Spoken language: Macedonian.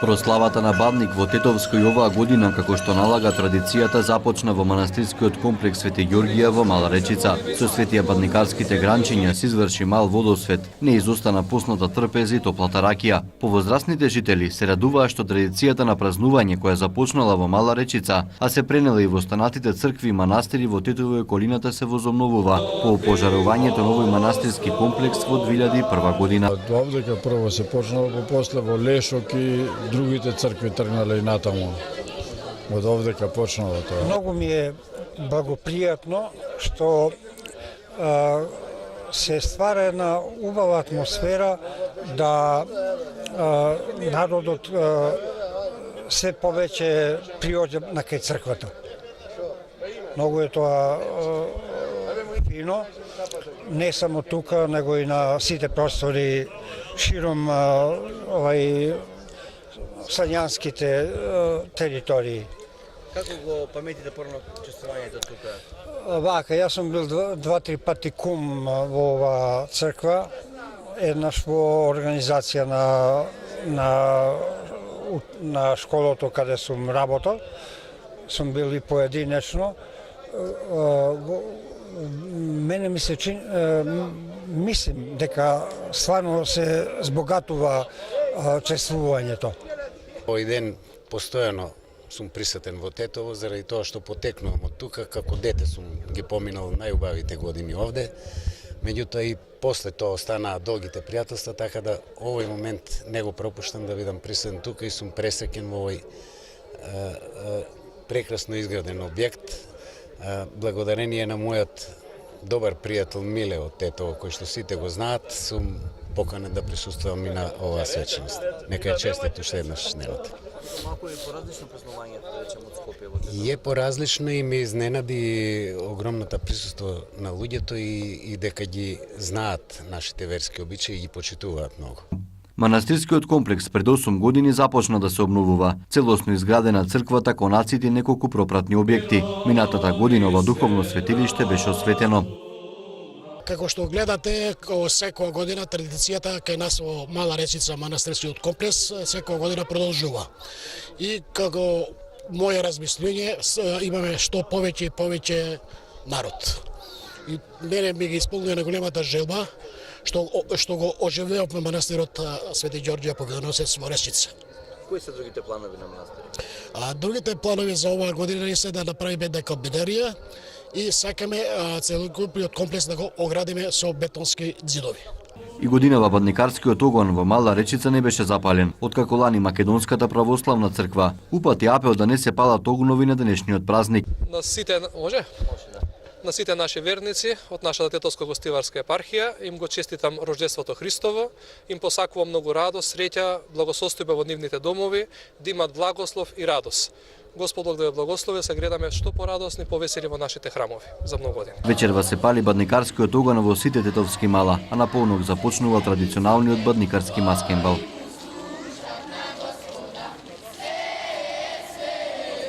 Прославата на Бадник во Тетовско и оваа година, како што налага традицијата, започна во манастирскиот комплекс Свети Ѓоргија во Мала Речица. Со светија бадникарските гранчиња се изврши мал водосвет, не изостана пусната трпез и топлата ракија. Повозрасните жители се радуваа што традицијата на празнување која започнала во Мала Речица, а се пренела и во останатите цркви и манастири во Тетово и околината се возобновува по пожарувањето на овој манастирски комплекс во 2001 година. Овдека прво се почнало, после во Лешок и другите цркви тргнале и натаму. Од овдека почнало тоа. Многу ми е благопријатно што се ствара една убава атмосфера да народот се повеќе приоѓа на кај црквата. Многу е тоа фино, не само тука, него и на сите простори широм Сањанските територии. Како го паметите порано чувствувањето тука? Вака, јас сум бил 2-3 пати кум во оваа црква, еднаш во организација на школото каде сум работел, сум бил и поединечно. Мене ми се мислим дека стварно се збогатува чествувањето. Овој ден постојано сум присутен во Тетово заради тоа што потекнувам од тука, како дете сум ги поминал најубавите години овде. Меѓутоа и после тоа останаа долгите пријателства, така да овој момент не го пропуштам да бидам присутен тука и сум пресреќен во овој прекрасно изграден објект. Благодарение на мојот добар пријател Миле од Тетово, кој што сите го знаат, сум поканен да присуствувам и на оваа свечност. Нека е честит уште еднаш неделата. Малку е поразлично празнувањето, да речем, од Скопје во Тетово. Е поразлично и ме изненади огромната присуство на луѓето и дека ги знаат нашите верски обичаи и ги почитуваат многу. Манастирскиот комплекс пред 8 години започна да се обновува. Целосно изградена црквата, конаците и неколку пропратни објекти. Минатата година ова духовно светилиште беше осветено. Како што гледате, секоја година традицијата кај нас во Мала Речица манастирскиот комплекс секоја година продолжува. И како моје размислување имаме што повеќе и повеќе народ. И мене ми ги исполнува на големата желба што го оживеавме манастирот Свети Ѓорѓе Победоносец во Речица. Кои се другите планови на манастирот? Другите планови за оваа година се да направиме декабинерија и сакаме целокупниот комплекс да го оградиме со бетонски ѕидови. И годинава бадникарскиот огон во Мала Речица не беше запален, откако лани Македонската православна црква упати апел да не се палат огнови на денешниот празник. На сите, на сите наши верници од нашата Тетовско-гостиварска епархија им го честитам рождеството Христово, им посакувам многу радост, среќа, благосостојба во нивните домови, да имат благослов и радост. Господ Бог да ја благослови, се гледаме што порадосни, повесели во нашите храмови за многу години. Вечерва се пали бадникарскиот огон во сите тетовски мала, а на полнок започнува традиционалниот бадникарски маскенбал.